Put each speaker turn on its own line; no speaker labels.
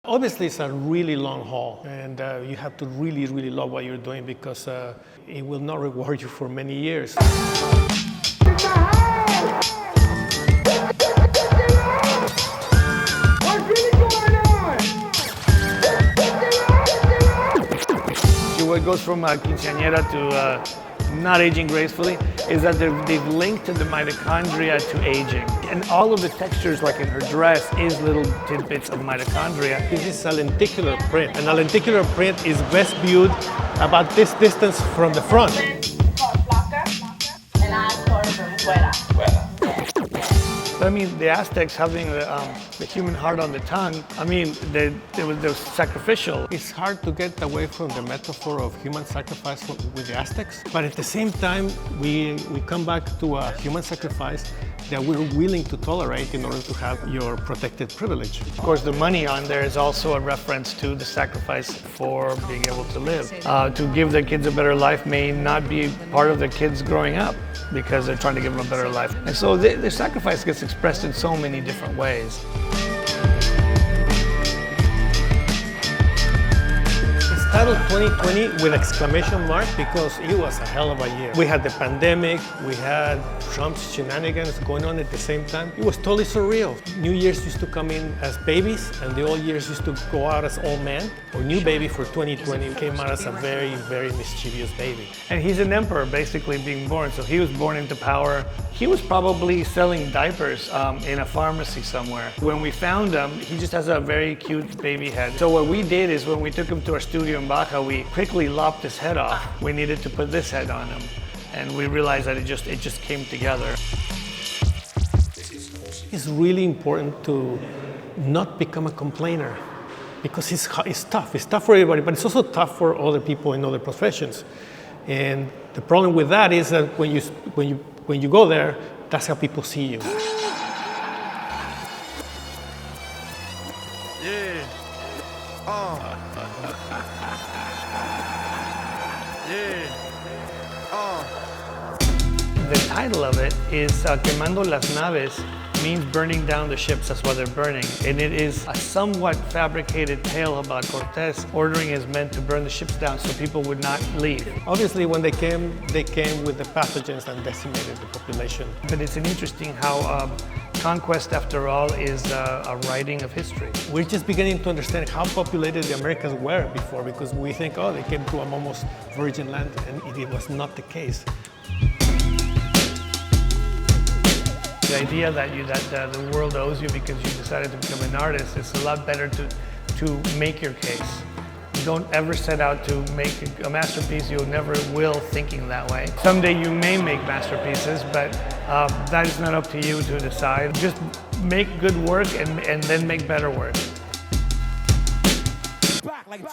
Obviously, it's a really long haul, and you have to really, really love what you're doing because it will not reward you for many years.
What goes from quinceañera to not aging gracefully is that they've linked the mitochondria to aging. And all of the textures, like in her dress, is little tidbits of mitochondria.
This is a lenticular print, and a lenticular print is best viewed about this distance from the front.
I mean, the Aztecs having the human heart on the tongue, I mean, they was sacrificial.
It's hard to get away from the metaphor of human sacrifice with the Aztecs, but at the same time, we come back to a human sacrifice that we're willing to tolerate in order to have your protected privilege.
Of course, the money on there is also a reference to the sacrifice for being able to live. To give their kids a better life may not be part of the kids growing up because they're trying to give them a better life. And so the sacrifice gets expressed in so many different ways.
Titled 2020 with exclamation mark because it was a hell of a year. We had the pandemic, we had Trump's shenanigans going on at the same time. It was totally surreal. New Year's used to come in as babies and the old years used to go out as old men. Our new baby for 2020 came out as a very, very mischievous baby.
And he's an emperor basically being born, so he was born into power. He was probably selling diapers in a pharmacy somewhere. When we found him, he just has a very cute baby head. So what we did is when we took him to our studio in Baja, we quickly lopped his head off. We needed to put this head on him. And we realized that it just came together.
It's really important to not become a complainer because it's tough. It's tough for everybody, but it's also tough for other people in other professions. And the problem with that is that when you go there, that's how people see you.
The title of it is Quemando las Naves, means burning down the ships, that's why they're burning. And it is a somewhat fabricated tale about Cortés ordering his men to burn the ships down so people would not leave.
Obviously, when they came with the pathogens and decimated the population.
But it's an interesting how conquest, after all, is a writing of history.
We're just beginning to understand how populated the Americans were before because we think, oh, they came to an almost virgin land, and it was not the case.
The idea that the world owes you because you decided to become an artist, it's a lot better to make your case. Don't ever set out to make a masterpiece. You never will thinking that way. Someday you may make masterpieces, but that is not up to you to decide. Just make good work and then make better work. Back like